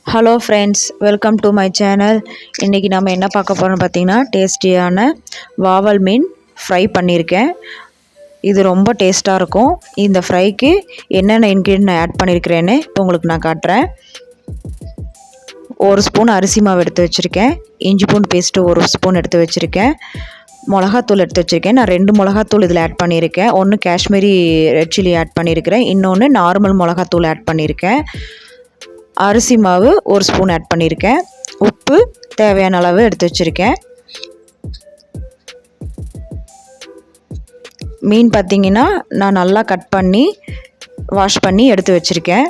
Hello friends, welcome to my channel. இன்றைக்கி நம்ம என்ன பார்க்க போகிறோம்னு பார்த்தீங்கன்னா, டேஸ்டியான வாவல் மீன் ஃப்ரை பண்ணியிருக்கேன். இது ரொம்ப டேஸ்ட்டாக இருக்கும். இந்த ஃப்ரைக்கு என்னென்ன இன்க்ரீடியன்ட் நான் ஆட் பண்ணியிருக்கிறேன்னு இப்போ உங்களுக்கு நான் காட்டுறேன். 1 ஸ்பூன் அரிசி மாவு எடுத்து வச்சுருக்கேன். இஞ்சி பூண்டு பேஸ்ட்டு 1 ஸ்பூன் எடுத்து வச்சுருக்கேன். மிளகாத்தூள் எடுத்து வச்சுருக்கேன். நான் 2 மிளகாத்தூள் இதில் ஆட் பண்ணியிருக்கேன். ஒன்று காஷ்மீரி ரெட் சில்லி ஆட் பண்ணியிருக்கிறேன், இன்னொன்று நார்மல் மிளகாத்தூள் ஆட் பண்ணியிருக்கேன். அரிசி மாவு 1 ஸ்பூன் ஆட் பண்ணியிருக்கேன். உப்பு தேவையான அளவு எடுத்து வச்சுருக்கேன். மீன் பார்த்திங்கன்னா நான் நல்லா கட் பண்ணி வாஷ் பண்ணி எடுத்து வச்சுருக்கேன்.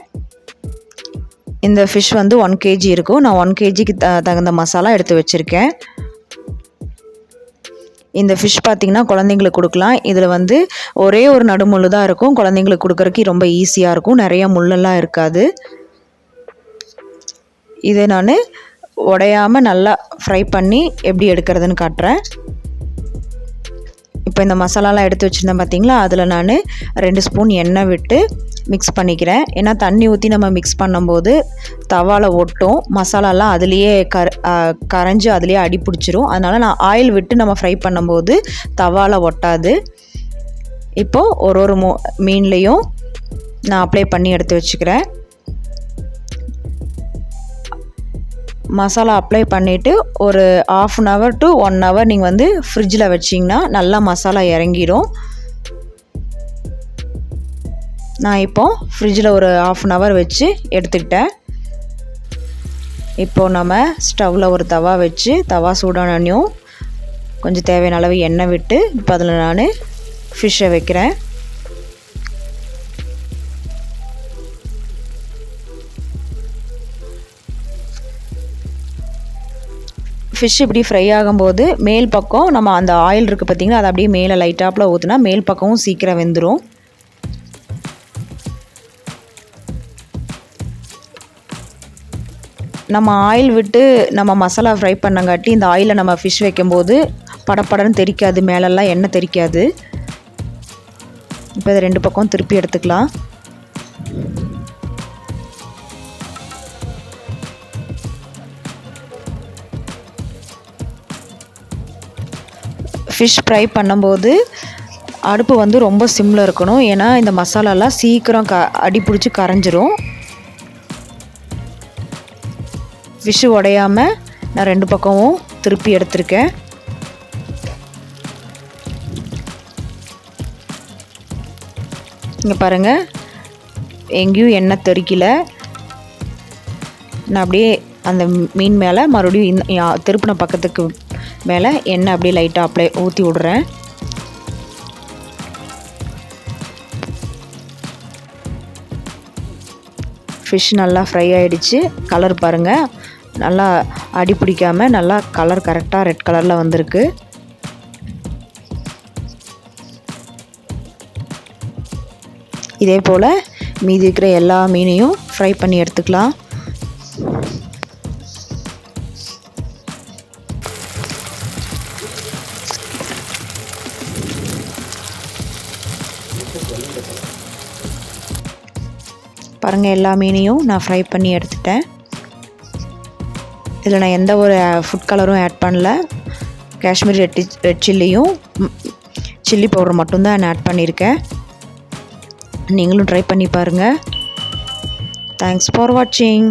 இந்த ஃபிஷ் வந்து 1 kg இருக்கும். நான் 1 kgக்கு தகுந்த மசாலா எடுத்து வச்சுருக்கேன். இந்த ஃபிஷ் பார்த்திங்கன்னா குழந்தைங்களுக்கு கொடுக்கலாம். இதில் வந்து ஒரே ஒரு நடுமுள்ளு தான் இருக்கும். குழந்தைங்களுக்கு கொடுக்குறதுக்கு ரொம்ப ஈஸியாக இருக்கும். நிறைய முள்ளெல்லாம் இருக்காது. இதை நான் உடையாமல் நல்லா ஃப்ரை பண்ணி எப்படி எடுக்கிறதுன்னு காட்டுறேன். இப்போ இந்த மசாலாலாம் எடுத்து வச்சுருந்தேன் பார்த்திங்களா, அதில் நான் 2 ஸ்பூன் எண்ணெய் விட்டு மிக்ஸ் பண்ணிக்கிறேன். ஏன்னா தண்ணி ஊற்றி நம்ம மிக்ஸ் பண்ணும்போது தவாவில் ஒட்டும், மசாலாலாம் அதுலேயே கரைஞ்சி அதுலேயே அடி பிடிச்சிரும். அதனால் நான் ஆயில் விட்டு நம்ம ஃப்ரை பண்ணும்போது தவாவில் ஒட்டாது. இப்போது ஒரு மீன்லேயும் நான் அப்ளை பண்ணி எடுத்து வச்சுக்கிறேன். மசாலா அப்ளை பண்ணிவிட்டு ஒரு 1/2 hour to 1 hour நீங்கள் வந்து ஃப்ரிட்ஜில் வச்சிங்கன்னா நல்லா மசாலா இறங்கிடும். நான் இப்போது ஃப்ரிட்ஜில் ஒரு 1/2 hour வச்சு எடுத்துக்கிட்டேன். இப்போது நம்ம ஸ்டவ்வில் ஒரு தவா வச்சு தவா சூடானனையும் கொஞ்சம் தேவையான அளவு எண்ணெய் விட்டு இப்போ அதில் நான் ஃபிஷ்ஷை வைக்கிறேன். ஃபிஷ் இப்படி ஃப்ரை ஆகும்போது மேல் பக்கம் நம்ம அந்த ஆயில் இருக்குது பார்த்திங்கன்னா, அதை அப்படியே மேலே லைட்டாப்பில் ஊற்றினா மேல் பக்கமும் சீக்கிரம் வெந்துடும். நம்ம ஆயில் விட்டு நம்ம மசாலா ஃப்ரை பண்ணங்காட்டி இந்த ஆயிலில் நம்ம ஃபிஷ் வைக்கும்போது படப்படன்னு தெரிக்காது, மேலெல்லாம் எண்ணெய் தெரிக்காது. இப்போ இதை 2 பக்கம் திருப்பி எடுத்துக்கலாம். ஃபிஷ் ஃப்ரை பண்ணும்போது அடுப்பு வந்து ரொம்ப சிம்மில் இருக்கணும். ஏன்னா இந்த மசாலாலாம் சீக்கிரம் அடி பிடிச்சி கரைஞ்சிரும். ஃபிஷ்ஷு உடையாமல் நான் 2 பக்கமும் திருப்பி எடுத்திருக்கேன். இங்கே பாருங்கள், எங்கேயும் எண்ணெய் தெறிக்கல. நான் அப்படியே அந்த மீன் மேலே மறுபடியும் திருப்பின பக்கத்துக்கு மேலே எண்ணெய் அப்படியே லைட்டாக அப்ளை ஊற்றி விடுறேன். ஃபிஷ் நல்லா ஃப்ரை ஆகிடுச்சு. கலர் பாருங்கள், நல்லா அடி பிடிக்காமல் நல்லா கலர் கரெக்டாக ரெட் கலரில் வந்திருக்கு. இதே போல் மீதி இருக்கிற எல்லா மீனையும் ஃப்ரை பண்ணி எடுத்துக்கலாம். பாருங்கள், எல்லா மீனையும் நான் ஃப்ரை பண்ணி எடுத்துட்டேன். இதில் நான் எந்த ஒரு ஃபுட் கலரும் ஆட் பண்ணல. காஷ்மீரி ரெட் சில்லியும் சில்லி பவுடர் மட்டும்தான் நான் ஆட் பண்ணியிருக்கேன். நீங்களும் ட்ரை பண்ணி பாருங்கள். தேங்க்ஸ் ஃபார் வாட்சிங்.